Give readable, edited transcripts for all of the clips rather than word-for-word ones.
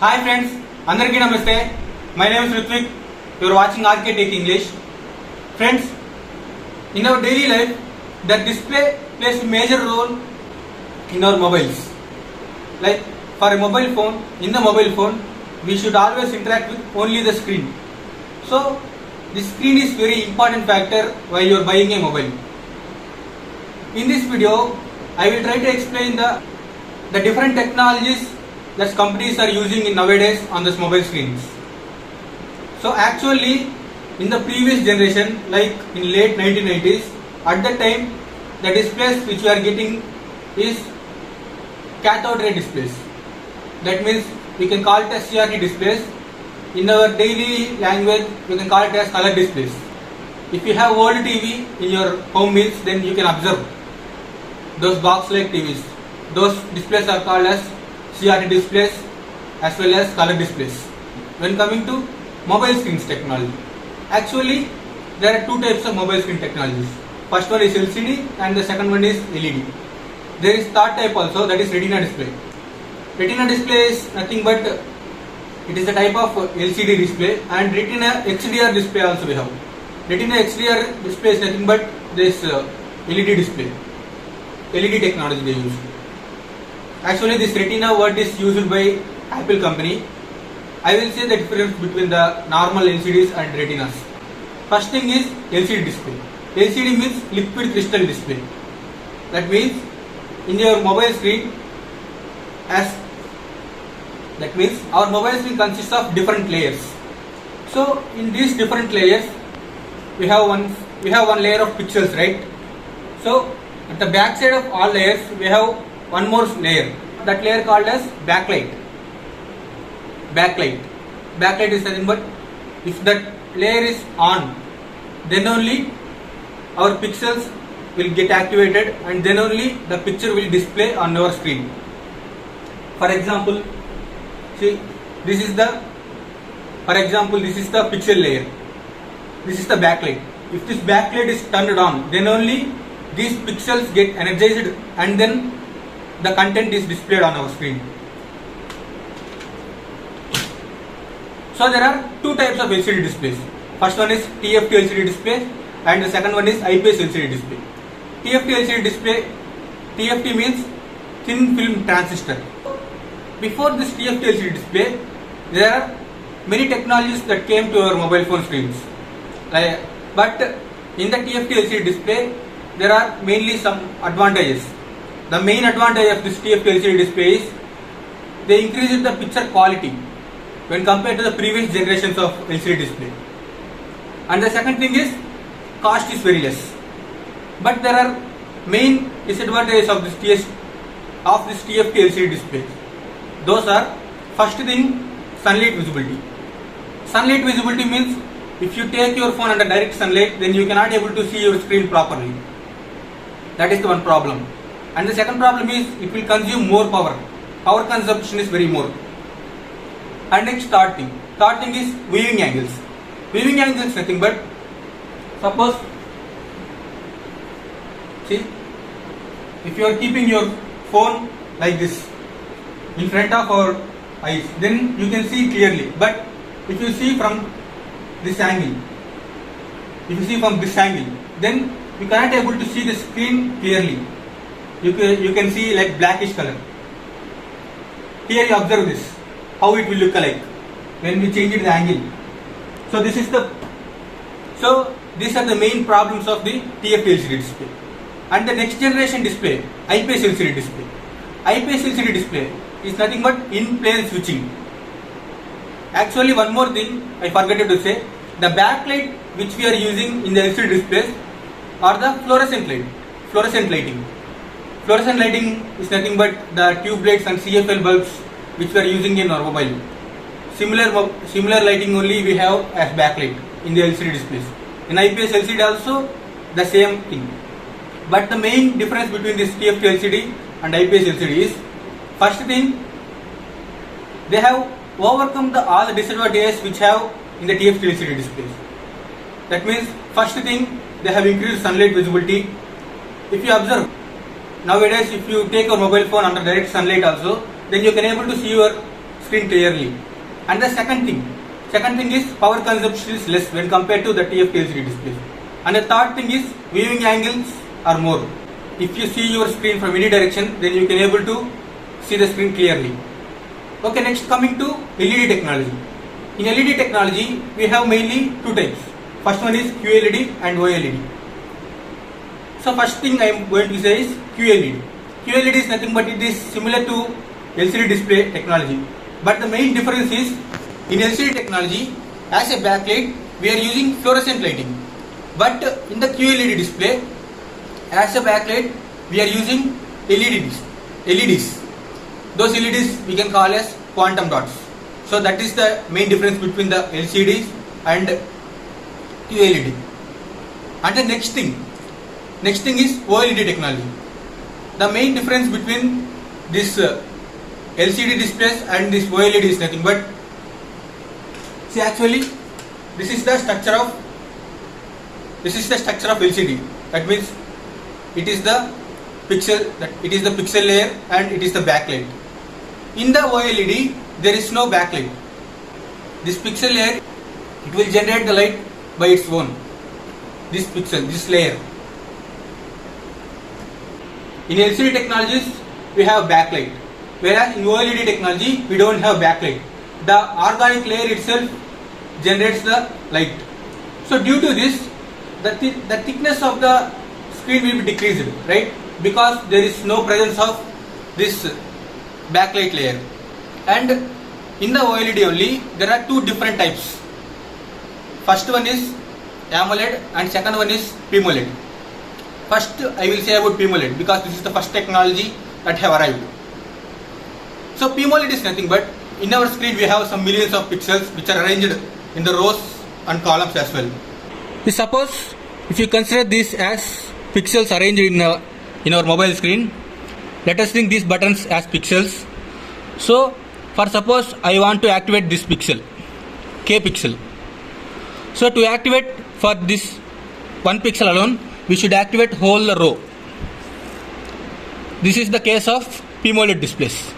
Hi friends, Andarki Namaste. My name is Ritvik. You are watching RK Tech English. Friends, in our daily life, the display plays a major role in our mobiles. Like for a mobile phone, in the mobile phone, we should always interact with only the screen. So, the screen is very important factor while you are buying a mobile. In this video, I will try to explain the different technologies that companies are using in nowadays on this mobile screens. So actually, in the previous generation, like in late 1990s, at that time, the displays which we are getting is cathode ray displays. That means we can call it as CRT displays. In our daily language, we can call it as color displays. If you have old TV in your home means, then you can observe those box-like TVs. Those displays are called as CRT displays as well as color displays. When coming to mobile screens technology, actually there are two types of mobile screen technologies. First one is LCD and the second one is LED. There is third type also, that is Retina display. Retina display is nothing but it is a type of LCD display, and Retina XDR display also we have. Retina XDR display is nothing but this LED display. LED technology they use. Actually, this Retina word is used by Apple company. I will say the difference between the normal LCDs and Retinas. First thing is LCD display. LCD means liquid crystal display. That means in your mobile screen, our mobile screen consists of different layers. So in these different layers, we have one layer of pixels, right? So at the back side of all layers, we have one more layer. That layer called as backlight. Backlight is nothing but if that layer is on, then only our pixels will get activated and then only the picture will display on our screen. For example, see, this is the pixel layer. This is the backlight. If this backlight is turned on, then only these pixels get energized and then the content is displayed on our screen. So there are two types of LCD displays. First one is TFT LCD display and the second one is IPS LCD display. TFT LCD display, TFT means thin film transistor. Before this TFT LCD display, there are many technologies that came to our mobile phone screens. But in the TFT LCD display, there are mainly some advantages. The main advantage of this TFT LCD display is they increase the picture quality when compared to the previous generations of LCD display. And the second thing is cost is very less. But there are main disadvantages of this TFT LCD display. Those are, first thing, sunlight visibility. Sunlight visibility means if you take your phone under direct sunlight, then you cannot able to see your screen properly. That is the one problem. And the second problem is it will consume more power. Power consumption is very more. And next third thing is viewing angles. Viewing angles is nothing but, suppose, see, if you are keeping your phone like this in front of our eyes, then you can see clearly. But if you see from this angle, then you cannot able to see the screen clearly. You can see like blackish color. Here you observe this, how it will look like when we change the angle. So these are the main problems of the TFT LCD display. And the next generation display, IPS LCD display. IPS LCD display is nothing but in-plane switching. Actually, one more thing I forgot to say, the backlight which we are using in the LCD displays are the fluorescent lighting. Fluorescent lighting is nothing but the tube lights and CFL bulbs which we are using in our mobile. Similar lighting only we have as backlight in the LCD displays. In IPS LCD also the same thing. But the main difference between this TFT LCD and IPS LCD is, first thing, they have overcome all the disadvantages which have in the TFT LCD displays. That means, first thing, they have increased sunlight visibility. If you observe, nowadays if you take your mobile phone under direct sunlight also, then you can able to see your screen clearly. And the second thing is power consumption is less when compared to the TFT LCD displays. And the third thing is viewing angles are more. If you see your screen from any direction, then you can able to see the screen clearly. Okay, next coming to LED technology. In LED technology, we have mainly two types. First one is QLED and OLED. So first thing I am going to say is QLED. QLED is nothing but it is similar to LCD display technology. But the main difference is in LCD technology, as a backlight, we are using fluorescent lighting. But in the QLED display, as a backlight, we are using LEDs. Those LEDs we can call as quantum dots. So that is the main difference between the LCDs and QLED. And the next thing is OLED technology. The main difference between this LCD displays and this OLED is nothing but, see, actually this is the structure of LCD. That means it is the pixel layer and it is the backlight. In the OLED there is no backlight. This pixel layer, it will generate the light by its own. This layer. In LCD technologies we have backlight, whereas in OLED technology we don't have backlight. The organic layer itself generates the light. So due to this, the thickness of the screen will be decreased, right? Because there is no presence of this backlight layer. And in the OLED only, there are two different types. First one is AMOLED and second one is PMOLED. First I will say about PMOLED because this is the first technology that have arrived. So PMOLED is nothing but in our screen we have some millions of pixels which are arranged in the rows and columns as well. Suppose if you consider this as pixels arranged in our mobile screen, let us think these buttons as pixels. So for suppose I want to activate this pixel, K pixel. So to activate for this one pixel alone, we should activate whole row. This is the case of PMOLED displays.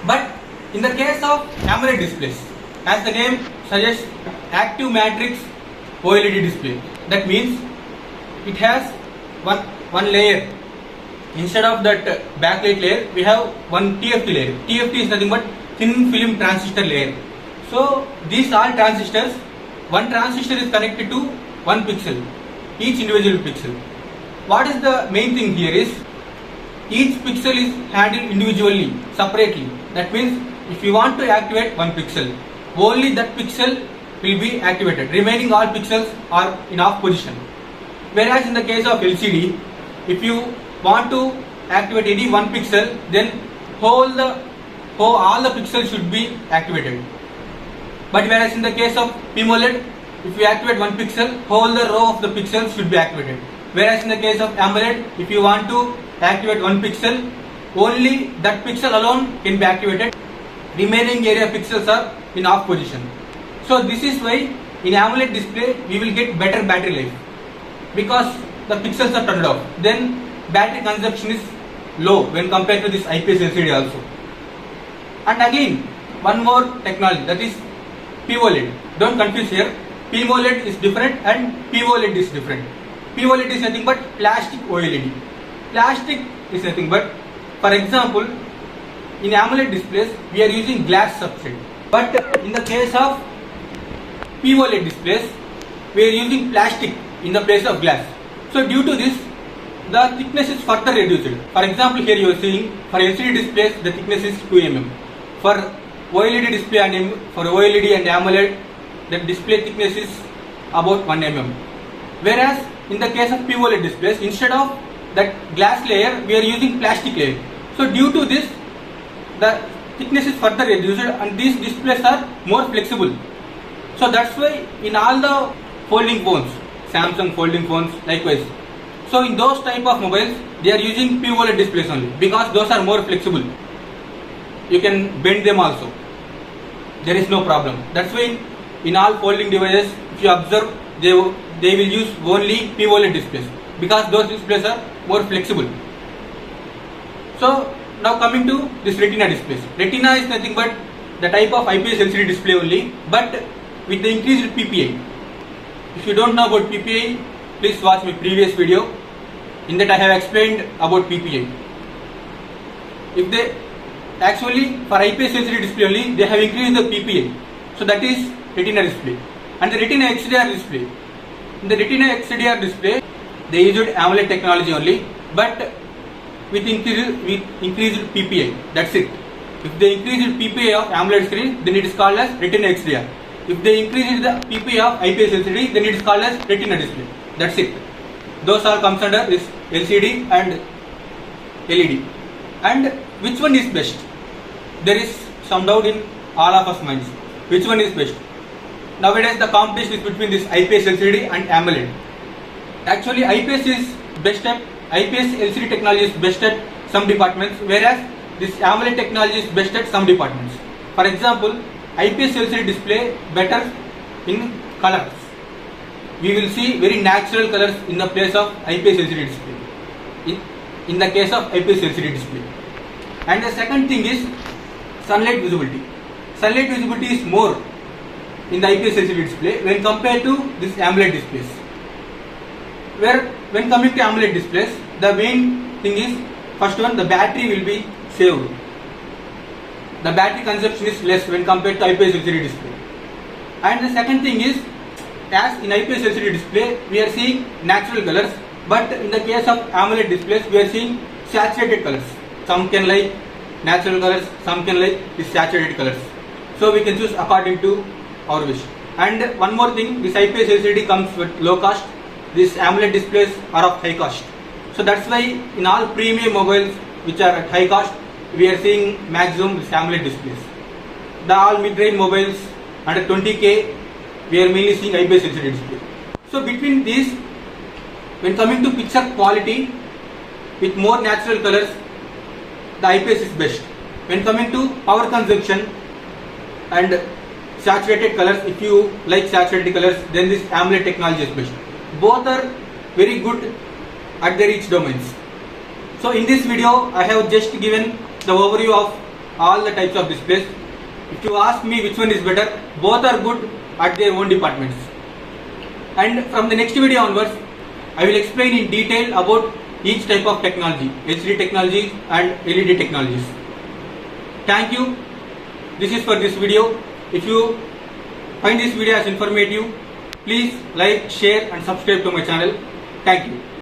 But in the case of AMOLED displays, as the name suggests, active matrix OLED display. That means it has one layer. Instead of that backlight layer, we have one TFT layer. TFT is nothing but thin film transistor layer. So these all transistors, one transistor is connected to one pixel, each individual pixel. What is the main thing here is, each pixel is handled individually, separately. That means if you want to activate one pixel, only that pixel will be activated. Remaining all pixels are in off position. Whereas in the case of LCD, if you want to activate any one pixel, then all the pixels should be activated. But whereas in the case of PMOLED, if you activate one pixel, whole the row of the pixels should be activated. Whereas in the case of AMOLED, if you want to activate one pixel, only that pixel alone can be activated. Remaining area pixels are in off position. So this is why in AMOLED display we will get better battery life, because the pixels are turned off. Then battery consumption is low when compared to this IPS LCD also. And again one more technology, that is POLED. Don't confuse here. PMOLED is different and POLED is different. POLED is nothing but plastic OLED. Plastic is nothing but, for example, in AMOLED displays we are using glass substrate, but in the case of POLED displays we are using plastic in the place of glass. So due to this, the thickness is further reduced. For example, here you are seeing for LCD displays the thickness is 2 mm. For OLED display and for OLED and AMOLED, the display thickness is about 1 mm. Whereas in the case of POLED displays, instead of that glass layer we are using plastic layer. So due to this, the thickness is further reduced and these displays are more flexible. So that's why in all the folding phones, Samsung folding phones likewise, so in those type of mobiles they are using POLED displays only, because those are more flexible. You can bend them also, there is no problem. That's why in all folding devices, if you observe, they will use only POLED displays, because those displays are more flexible. So Now coming to this retina displays. Retina is nothing but the type of IPS LCD display only, but with the increased PPI. If you don't know about PPI, please watch my previous video. In that I have explained about PPI. If they actually for IPS LCD display only, they have increased the PPI. So that is retina display. And the retina XDR display. In the retina XDR display, they used AMOLED technology only, but with increased PPI. That's it. If they increase the PPI of AMOLED screen, then it is called as retina XDR. If they increase the PPI of IPS LCD, then it is called as retina display. That's it. Those all comes under this LCD and LED. And which one is best? There is some doubt in all of us minds. Which one is best? Nowadays the competition is between this IPS LCD and AMOLED. Actually IPS is best at IPS LCD technology is best at some departments, whereas this AMOLED technology is best at some departments. For example, IPS LCD display better in colors. We will see very natural colors in the place of IPS LCD display. In the case of IPS LCD display. And the second thing is sunlight visibility. Sunlight visibility is more in the IPS LCD display when compared to this AMOLED displays. Where when coming to AMOLED displays, the main thing is first one, the battery will be saved. The battery consumption is less when compared to IPS LCD display. And the second thing is, as in IPS LCD display, we are seeing natural colors, but in the case of AMOLED displays, we are seeing saturated colors. Some can like natural colors, some can like the saturated colors. So we can choose according to our wish. And one more thing, this IPS LCD comes with low cost. These AMOLED displays are of high cost. So that's why in all premium mobiles which are at high cost, we are seeing maximum this AMOLED displays. The all mid-range mobiles under 20K, we are mainly seeing IPS LCD display. So between these, when coming to picture quality with more natural colors, the IPS is best. When coming to power consumption and saturated colors, if you like saturated colors, then this AMOLED technology is best. Both are very good at their each domains. So in this video, I have just given the overview of all the types of displays. If you ask me which one is better, both are good at their own departments. And from the next video onwards, I will explain in detail about each type of technology, LCD technologies and LED technologies. Thank you. This is for this video. If you find this video as informative, please like, share and subscribe to my channel. Thank you.